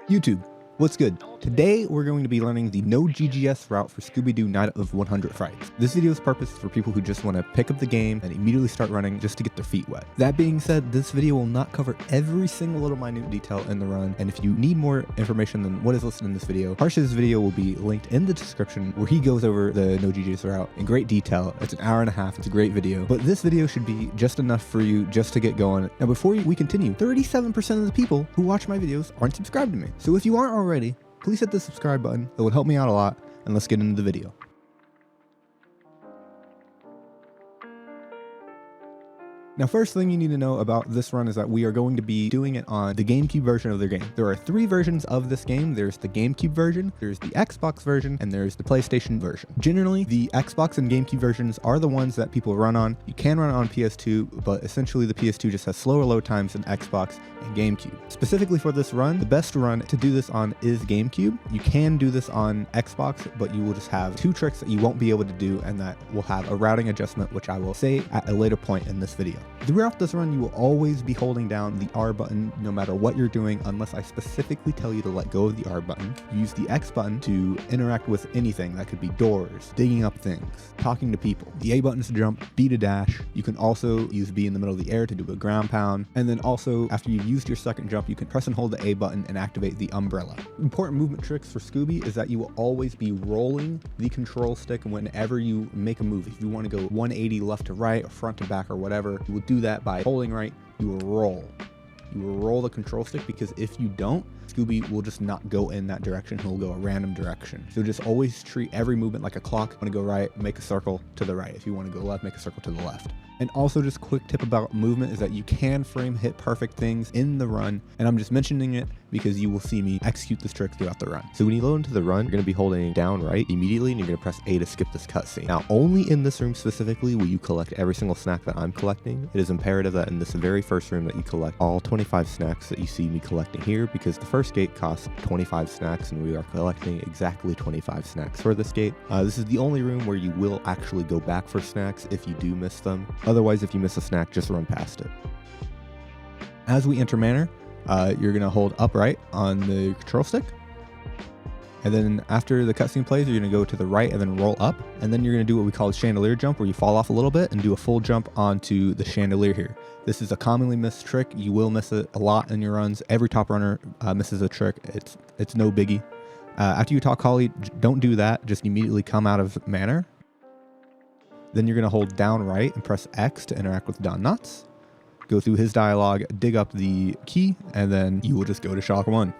YouTube, what's good? Today we're going to be learning the no GGS route for Scooby-Doo Night of 100 Frights. This video's purpose is for people who just want to pick up the game and immediately start running just to get their feet wet. That being said, this video will not cover every single little minute detail in the run, and if you need more information than what is listed in this video, Harsh's video will be linked in the description where he goes over the no GGS route in great detail. It's an hour and a half, it's a great video, but this video should be just enough for you just to get going. Now before we continue, 37% of the people who watch my videos aren't subscribed to me. So if you aren't already, please hit the subscribe button. It would help me out a lot, and let's get into the video. Now, first thing you need to know about this run is that we are going to be doing it on the GameCube version of the game. There are 3 versions of this game. There's the GameCube version, there's the Xbox version, and there's the PlayStation version. Generally, the Xbox and GameCube versions are the ones that people run on. You can run it on PS2, but essentially the PS2 just has slower load times than Xbox and GameCube. Specifically for this run, the best run to do this on is GameCube. You can do this on Xbox, but you will just have 2 tricks that you won't be able to do, and that will have a routing adjustment, which I will say at a later point in this video. Throughout this run, you will always be holding down the R button no matter what you're doing, unless I specifically tell you to let go of the R button. Use the X button to interact with anything. That could be doors, digging up things, talking to people. The A button is to jump, B to dash. You can also use B in the middle of the air to do a ground pound. And then also, after you've used your second jump, you can press and hold the A button and activate the umbrella. Important movement tricks for Scooby is that you will always be rolling the control stick whenever you make a move. If you want to go 180 left to right or front to back or whatever, you will do that by holding right. You will roll. You will roll the control stick, because if you don't, Scooby will just not go in that direction. He'll go a random direction. So just always treat every movement like a clock. Want to go right, make a circle to the right. If you want to go left, make a circle to the left. And also, just quick tip about movement is that you can frame hit perfect things in the run, and I'm just mentioning it because you will see me execute this trick throughout the run. So when you load into the run, you're going to be holding down right immediately, and you're going to press A to skip this cutscene. Now, only in this room specifically will you collect every single snack that I'm collecting. It is imperative that in this very first room that you collect all 25 snacks that you see me collecting here, because the first gate costs 25 snacks, and we are collecting exactly 25 snacks for this gate. This is the only room where you will actually go back for snacks if you do miss them. Otherwise, if you miss a snack, just run past it. As we enter Manor, you're going to hold upright on the control stick. And then after the cutscene plays, you're going to go to the right and then roll up. And then you're going to do what we call a Chandelier Jump, where you fall off a little bit and do a full jump onto the chandelier here. This is a commonly missed trick. You will miss it a lot in your runs. Every top runner misses a trick. It's no biggie. After you talk Holly, don't do that. Just immediately come out of Manor. Then you're going to hold down right and press X to interact with Don Knotts. Go through his dialogue, dig up the key, and then you will just go to Shock 1.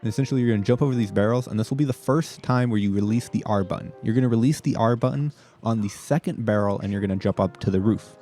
And essentially, you're going to jump over these barrels, and this will be the first time where you release the R button. You're going to release the R button on the second barrel, and you're going to jump up to the roof.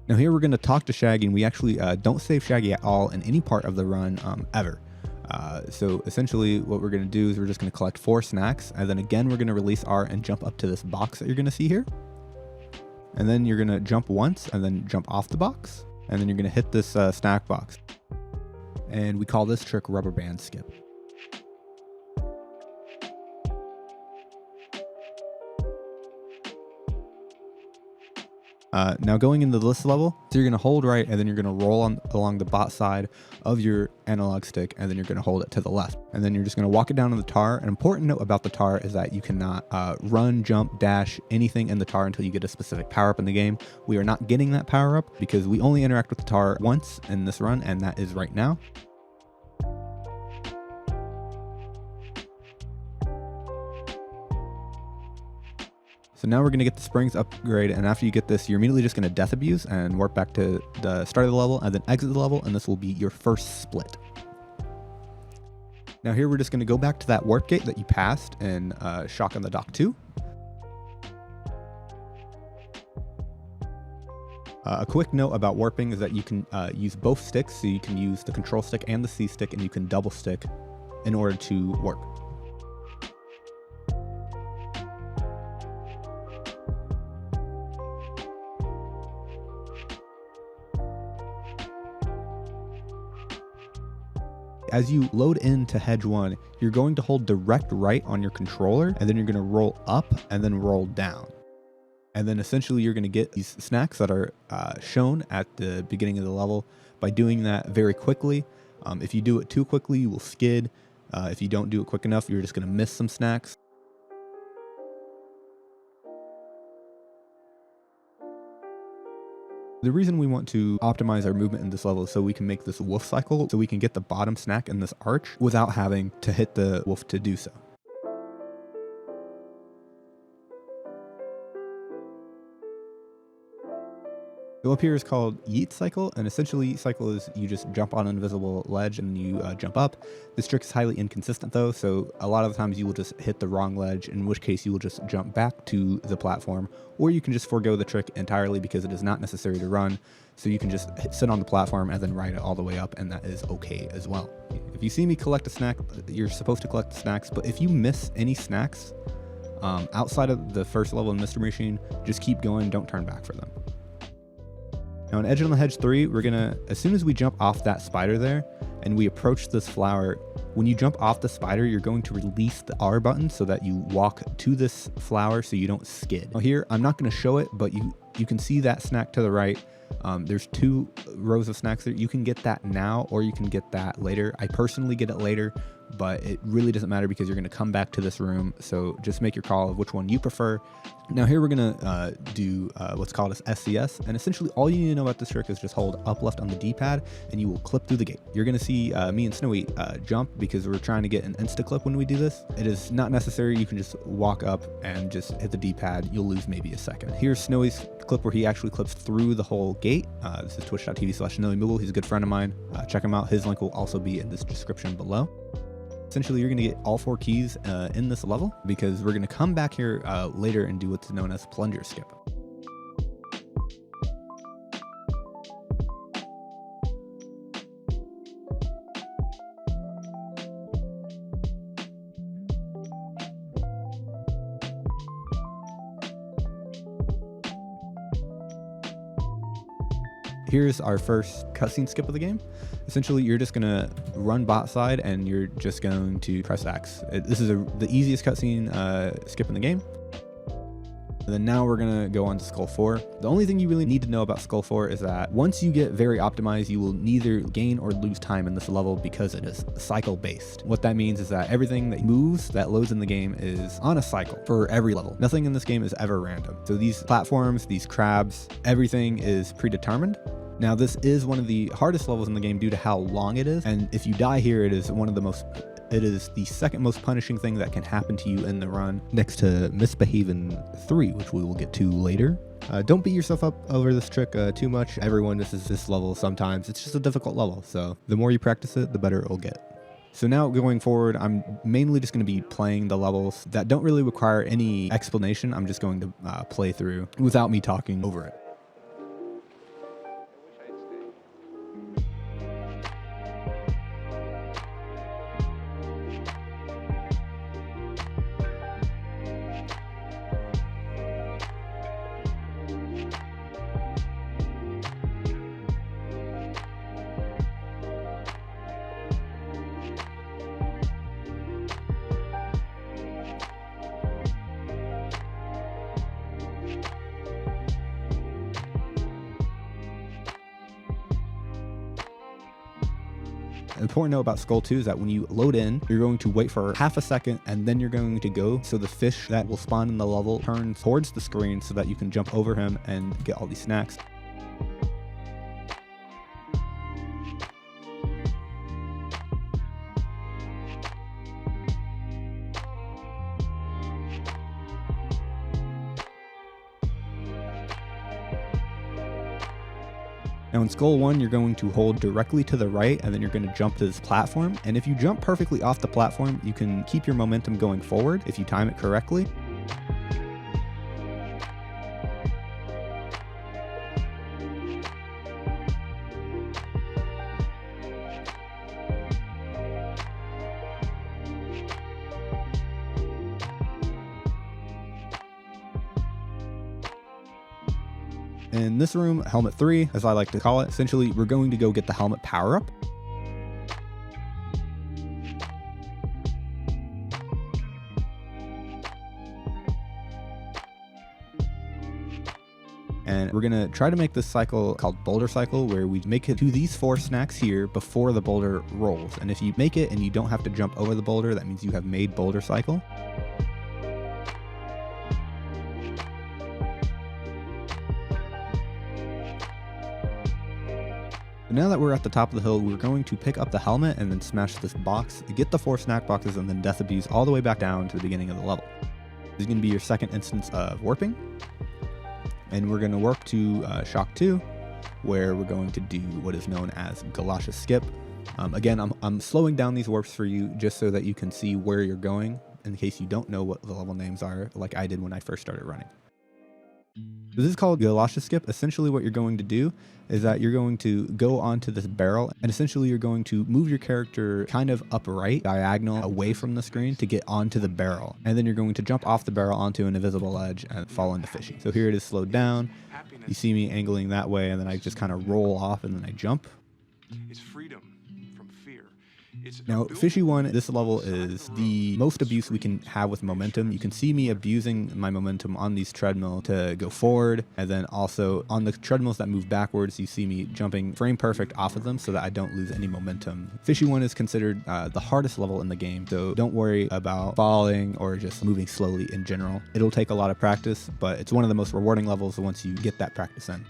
Now here we're going to talk to Shaggy, and we actually don't save Shaggy at all in any part of the run ever. So essentially what we're going to do is we're just going to collect 4 snacks, and then again we're going to release R and jump up to this box that you're going to see here. And then you're going to jump once and then jump off the box, and then you're going to hit this snack box. And we call this trick Rubberband Skip. Now going into this level, so you're going to hold right, and then you're going to roll along the bot side of your analog stick, and then you're going to hold it to the left. And then you're just going to walk it down on the tar. An important note about the tar is that you cannot run, jump, dash, anything in the tar until you get a specific power up in the game. We are not getting that power up because we only interact with the tar once in this run, and that is right now. So now we're going to get the springs upgrade, and after you get this, you're immediately just going to death abuse and warp back to the start of the level and then exit the level, and this will be your first split. Now here we're just going to go back to that warp gate that you passed in Shock on the Dock 2. A quick note about warping is that you can use both sticks, so you can use the control stick and the C stick, and you can double stick in order to warp. As you load into Hedge 1, you're going to hold direct right on your controller, and then you're going to roll up and then roll down. And then essentially you're going to get these snacks that are shown at the beginning of the level by doing that very quickly. If you do it too quickly, you will skid. If you don't do it quick enough, you're just going to miss some snacks. The reason we want to optimize our movement in this level is so we can make this wolf cycle, so we can get the bottom snack in this arch without having to hit the wolf to do so. So up here is called Yeet cycle, and essentially Yeet cycle is you just jump on an invisible ledge and you jump up. This trick is highly inconsistent though, so a lot of the times you will just hit the wrong ledge, in which case you will just jump back to the platform, or you can just forego the trick entirely because it is not necessary to run. So you can just sit on the platform and then ride it all the way up, and that is okay as well. If you see me collect a snack, you're supposed to collect the snacks, but if you miss any snacks outside of the first level of Mystery Machine, just keep going, don't turn back for them. Now in Edge on the Hedge 3, we're gonna, as soon as we jump off that spider there and we approach this flower, when you jump off the spider, you're going to release the R button so that you walk to this flower so you don't skid. Now here, I'm not gonna show it, but you can see that snack to the right. There's 2 rows of snacks there. You can get that now or you can get that later. I personally get it later, but it really doesn't matter because you're going to come back to this room. So just make your call of which one you prefer. Now here we're going to do what's called as SCS. And essentially all you need to know about this trick is just hold up left on the D-pad and you will clip through the gate. You're going to see me and Snowy jump because we're trying to get an insta clip when we do this. It is not necessary. You can just walk up and just hit the D-pad. You'll lose maybe a second. Here's Snowy's clip where he actually clips through the whole gate. This is twitch.tv/snowymoogle. He's a good friend of mine. Check him out. His link will also be in this description below. Essentially, you're going to get all 4 keys in this level because we're going to come back here later and do what's known as Plungers Skip. Here's our first cutscene skip of the game. Essentially, you're just gonna run bot side and you're just going to press X. This is the easiest cutscene skip in the game. And then now we're gonna go on to Skull 4. The only thing you really need to know about Skull 4 is that once you get very optimized, you will neither gain or lose time in this level because it is cycle based. What that means is that everything that moves, that loads in the game is on a cycle for every level. Nothing in this game is ever random. So these platforms, these crabs, everything is predetermined. Now this is one of the hardest levels in the game due to how long it is, and if you die here, it is the second most punishing thing that can happen to you in the run, next to Misbehavin 3, which we will get to later. Don't beat yourself up over this trick too much. Everyone misses this level sometimes. It's just a difficult level, so the more you practice it, the better it'll get. So now going forward, I'm mainly just going to be playing the levels that don't really require any explanation. I'm just going to play through without me talking over it. An important note about Skull 2 is that when you load in, you're going to wait for half a second and then you're going to go so the fish that will spawn in the level turns towards the screen so that you can jump over him and get all these snacks. Now in Skull 1, you're going to hold directly to the right and then you're going to jump to this platform. And if you jump perfectly off the platform, you can keep your momentum going forward if you time it correctly. In this room, helmet 3, as I like to call it, essentially we're going to go get the helmet power up. And we're gonna try to make this cycle called boulder cycle, where we make it to these 4 snacks here before the boulder rolls. And if you make it and you don't have to jump over the boulder, that means you have made boulder cycle. Now that we're at the top of the hill, we're going to pick up the helmet and then smash this box, get the 4 snack boxes, and then death abuse all the way back down to the beginning of the level. This is going to be your second instance of warping. And we're going to work to shock 2, where we're going to do what is known as Galoshes Skip. Again, I'm slowing down these warps for you just so that you can see where you're going in case you don't know what the level names are, like I did when I first started running. This is called Galoshes Skip. Essentially what you're going to do is that you're going to go onto this barrel, and essentially you're going to move your character kind of upright, diagonal, away from the screen to get onto the barrel. And then you're going to jump off the barrel onto an invisible ledge and fall into Fishy. So here it is slowed down. You see me angling that way, and then I just kind of roll off and then I jump. It's freedom from fear. Now, Fishy 1, this level is the most abuse we can have with momentum. You can see me abusing my momentum on these treadmill to go forward, and then also on the treadmills that move backwards, you see me jumping frame perfect off of them so that I don't lose any momentum. Fishy 1 is considered the hardest level in the game, so don't worry about falling or just moving slowly in general. It'll take a lot of practice, but it's one of the most rewarding levels once you get that practice in.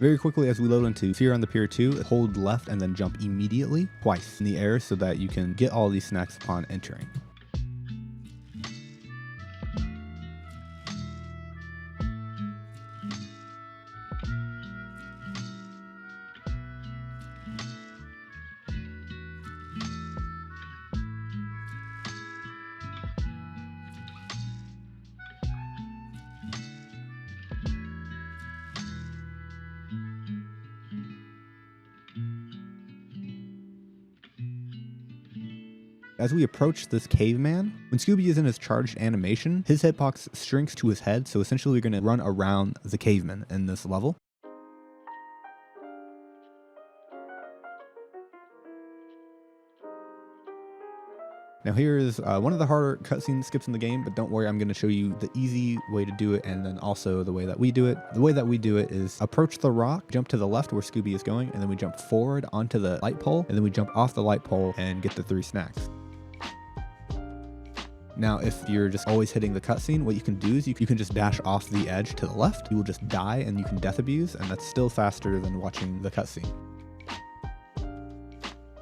Very quickly, as we load into Pier on the Pier 2, hold left and then jump immediately twice in the air so that you can get all these snacks upon entering. As we approach this caveman, when Scooby is in his charged animation, his hitbox shrinks to his head, so essentially you're going to run around the caveman in this level. Now here is one of the harder cutscene skips in the game, but don't worry, I'm going to show you the easy way to do it and then also the way that we do it. The way that we do it is approach the rock, jump to the left where Scooby is going, and then we jump forward onto the light pole, and then we jump off the light pole and get the 3 snacks. Now, if you're just always hitting the cutscene, what you can do is you can just dash off the edge to the left. You will just die and you can death abuse, and that's still faster than watching the cutscene.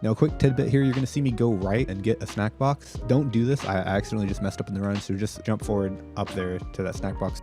Now, a quick tidbit here, you're going to see me go right and get a snack box. Don't do this. I accidentally just messed up in the run, so just jump forward up there to that snack box.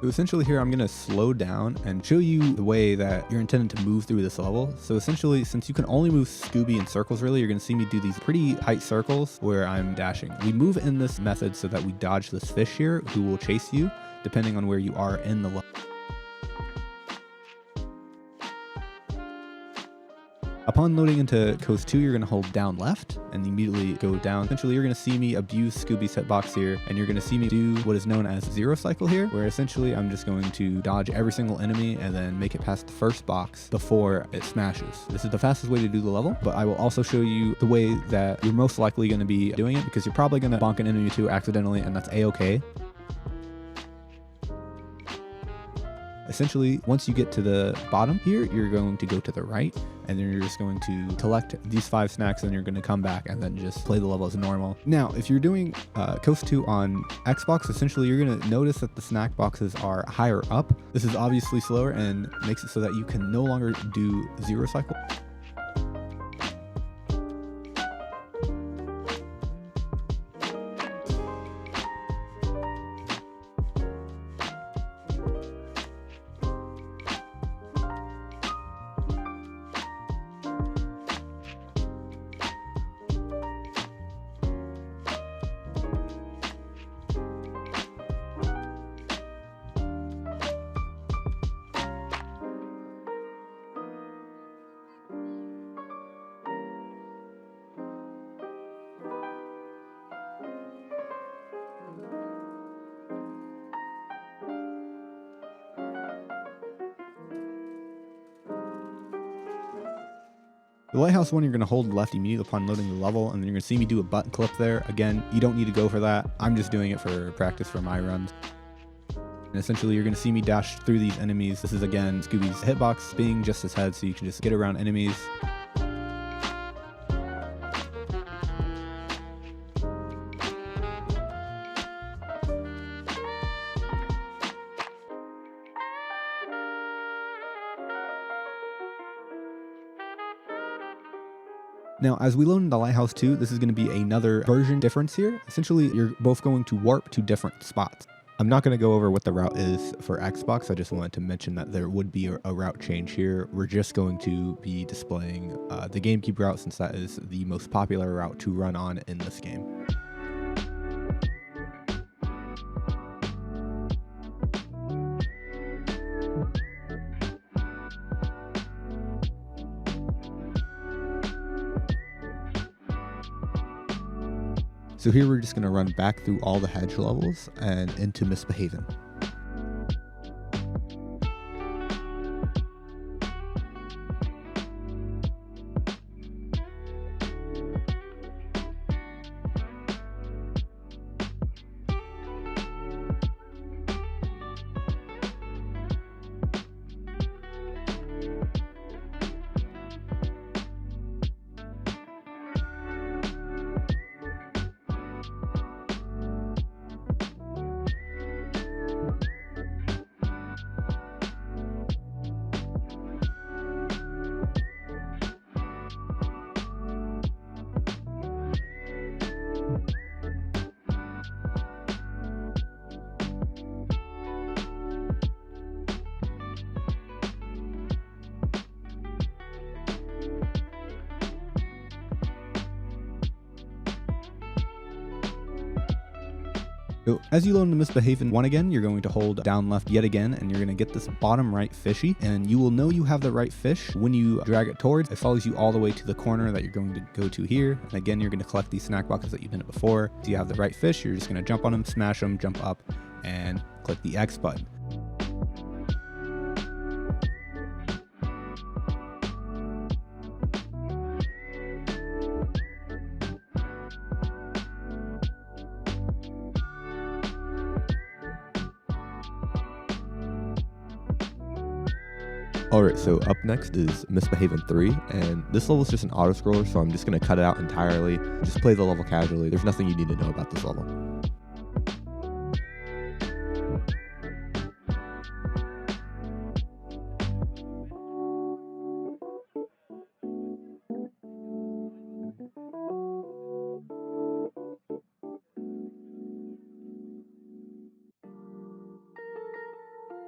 So essentially here I'm going to slow down and show you the way that you're intended to move through this level. So essentially, since you can only move Scooby in circles really, you're going to see me do these pretty tight circles where I'm dashing. We move in this method so that we dodge this fish here who will chase you depending on where you are in the level. Upon loading into Coast 2, you're going to hold down left and immediately go down. Essentially, you're going to see me abuse Scooby's hitbox here, and you're going to see me do what is known as zero cycle here, where essentially I'm just going to dodge every single enemy and then make it past the first box before it smashes. This is the fastest way to do the level, but I will also show you the way that you're most likely going to be doing it, because you're probably going to bonk an enemy too accidentally, and that's a-okay. Essentially, once you get to the bottom here, you're going to go to the right, and then you're just going to collect these 5 snacks, and you're going to come back and then just play the level as normal. Now, if you're doing Coast 2 on Xbox, essentially you're going to notice that the snack boxes are higher up. This is obviously slower and makes it so that you can no longer do zero cycle. The Lighthouse one, you're going to hold left immediately upon loading the level, and then you're going to see me do a button clip there. Again, you don't need to go for that. I'm just doing it for practice for my runs. And essentially, you're going to see me dash through these enemies. This is, again, Scooby's hitbox being just his head, so you can just get around enemies. Now, as we load into Lighthouse 2, this is going to be another version difference here. Essentially, you're both going to warp to different spots. I'm not going to go over what the route is for Xbox. I just wanted to mention that there would be a route change here. We're just going to be displaying the GameCube route, since that is the most popular route to run on in this game. So here we're just going to run back through all the Hedge levels and into Misbehavin. So as you load into Misbehavin 1 again, you're going to hold down left yet again, and you're going to get this bottom right fishy, and you will know you have the right fish when you drag it towards. It follows you all the way to the corner that you're going to go to here, and again, you're going to collect these snack boxes that you've done it before. So you have the right fish, you're just going to jump on them, smash them, jump up, and click the X button. Alright, so up next is Misbehavin 3, and this level is just an auto-scroller, so I'm just going to cut it out entirely. Just play the level casually. There's nothing you need to know about this level.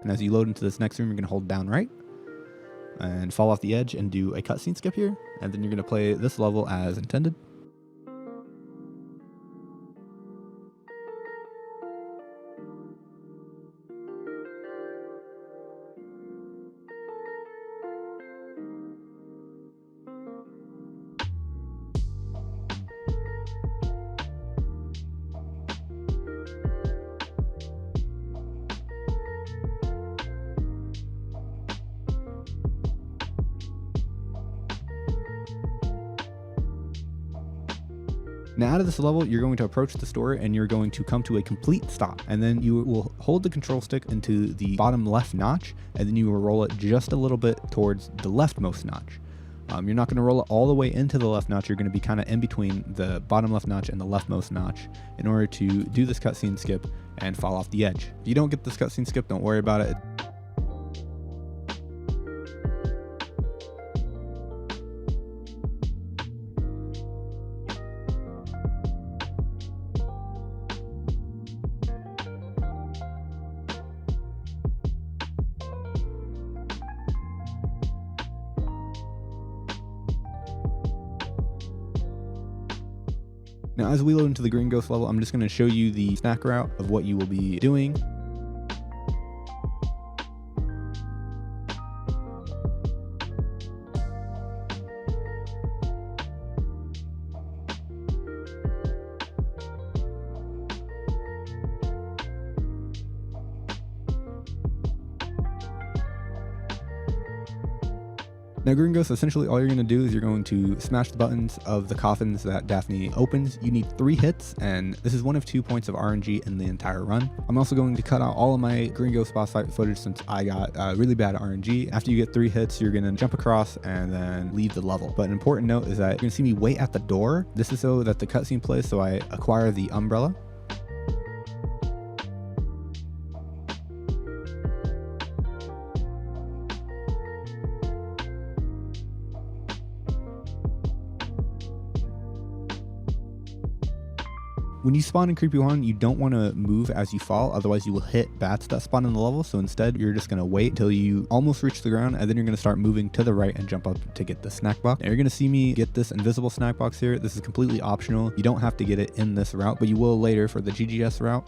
And as you load into this next room, you're going to hold down right and fall off the edge and do a cutscene skip here, and then you're going to play this level as intended. Now out of this level, you're going to approach the store and you're going to come to a complete stop. And then you will hold the control stick into the bottom left notch, and then you will roll it just a little bit towards the leftmost notch. You're not going to roll it all the way into the left notch. You're going to be kind of in between the bottom left notch and the leftmost notch in order to do this cutscene skip and fall off the edge. If you don't get this cutscene skip, don't worry about it. Now, as we load into the Green Ghost level, I'm just going to show you the snack route of what you will be doing. Now, Green Ghost, essentially all you're going to do is you're going to smash the buttons of the coffins that Daphne opens. You need 3 hits, and this is one of 2 points of RNG in the entire run. I'm also going to cut out all of my Green Ghost boss fight footage since I got really bad at RNG. After you get 3 hits, you're going to jump across and then leave the level. But an important note is that you're going to see me wait at the door. This is so that the cutscene plays, so I acquire the umbrella. When you spawn in Creepy 1, you don't want to move as you fall, otherwise you will hit bats that spawn in the level. So instead, you're just going to wait until you almost reach the ground, and then you're going to start moving to the right and jump up to get the snack box. Now you're going to see me get this invisible snack box here. This is completely optional. You don't have to get it in this route, but you will later for the GGS route.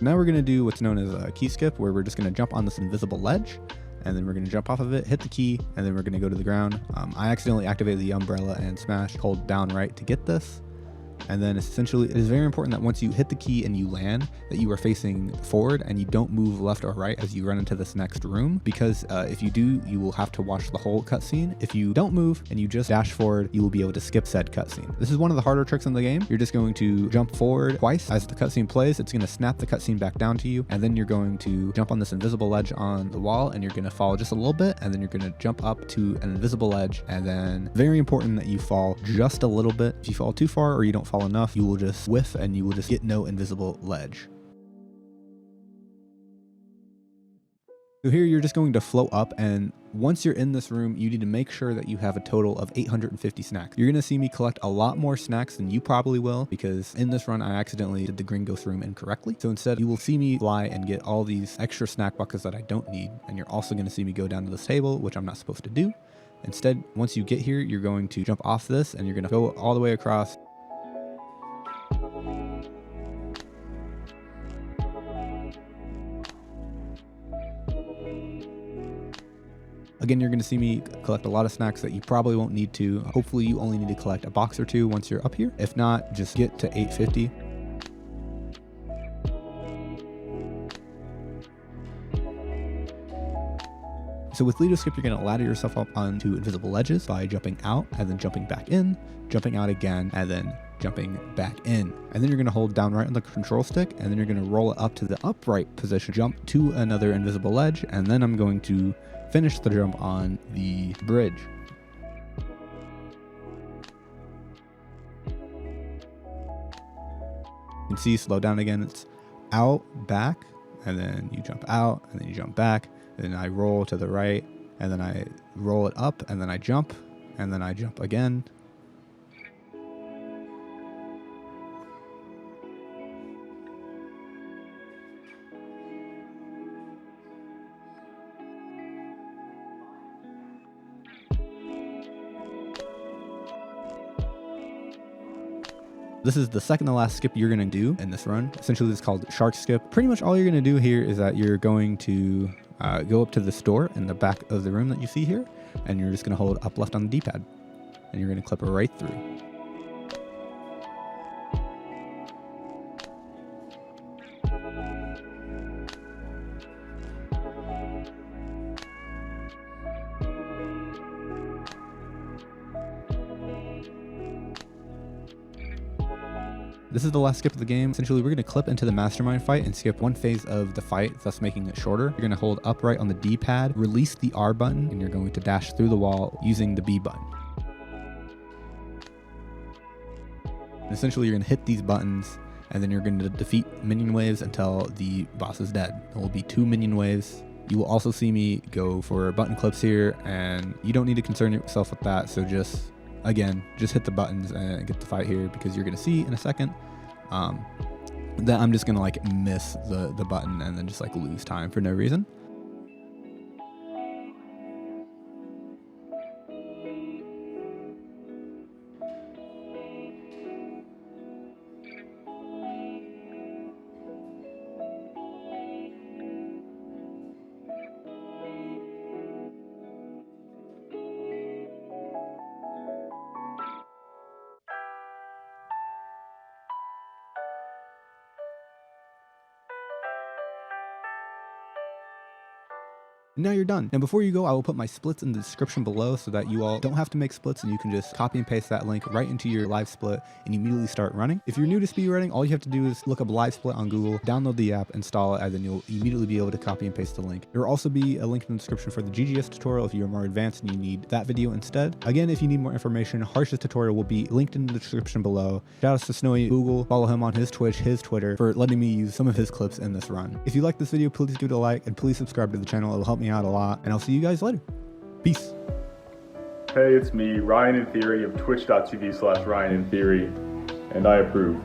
Now we're going to do what's known as a key skip, where we're just going to jump on this invisible ledge, and then we're going to jump off of it, hit the key, and then we're going to go to the ground. I accidentally activated the umbrella and smashed hold down right to get this. And then essentially, it is very important that once you hit the key and you land, that you are facing forward and you don't move left or right as you run into this next room, because if you do, you will have to watch the whole cutscene. If you don't move and you just dash forward, you will be able to skip said cutscene. This is one of the harder tricks in the game. You're just going to jump forward twice. As the cutscene plays, it's going to snap the cutscene back down to you, and then you're going to jump on this invisible ledge on the wall, and you're going to fall just a little bit, and then you're going to jump up to an invisible ledge, and then very important that you fall just a little bit. If you fall too far or you don't fall enough, you will just whiff and you will just get no invisible ledge. So here you're just going to float up, and once you're in this room, you need to make sure that you have a total of 850 snacks. You're going to see me collect a lot more snacks than you probably will, because in this run I accidentally did the Green Ghost room incorrectly. So instead, you will see me fly and get all these extra snack buckets that I don't need, and you're also going to see me go down to this table, which I'm not supposed to do. Instead, once you get here, you're going to jump off this, and you're going to go all the way across. Again, you're going to see me collect a lot of snacks that you probably won't need to. Hopefully you only need to collect a box or 2 once you're up here. If not, just get to 850. So with Lito Skip, you're going to ladder yourself up onto invisible ledges by jumping out and then jumping back in, jumping out again, and then jumping back in. And then you're going to hold down right on the control stick, and then you're going to roll it up to the upright position, jump to another invisible ledge, and then I'm going to finish the jump on the bridge. You can see, slow down again, it's out, back, and then you jump out, and then you jump back, and then I roll to the right, and then I roll it up, and then I jump, and then I jump again. This is the second to last skip you're going to do in this run. Essentially, it's called Shark Skip. Pretty much all you're going to do here is that you're going to go up to this door in the back of the room that you see here, and you're just going to hold up left on the D-pad, and you're going to clip right through. This is the last skip of the game. Essentially, we're going to clip into the Mastermind fight and skip one phase of the fight, thus making it shorter. You're going to hold upright on the D-pad, release the R button, and you're going to dash through the wall using the B button. And essentially, you're going to hit these buttons, and then you're going to defeat minion waves until the boss is dead. There will be 2 minion waves. You will also see me go for button clips here, and you don't need to concern yourself with that, so just hit the buttons and get the fight here, because you're going to see in a second that I'm just going to like miss the button and then just like lose time for no reason. Now you're done. Now before you go, I will put my splits in the description below so that you all don't have to make splits and you can just copy and paste that link right into your live split and immediately start running. If you're new to speedrunning, all you have to do is look up live split on Google, download the app, install it, and then you'll immediately be able to copy and paste the link. There will also be a link in the description for the GGS tutorial if you're more advanced and you need that video instead. Again, if you need more information, Harsh's tutorial will be linked in the description below. Shout out to snowymoogle, follow him on his Twitch, his Twitter, for letting me use some of his clips in this run. If you like this video, please give it a like and please subscribe to the channel. It'll help me out a lot, and I'll see you guys later. Peace. Hey, it's me, Ryan in Theory of twitch.tv/RyanInTheory, and I approve.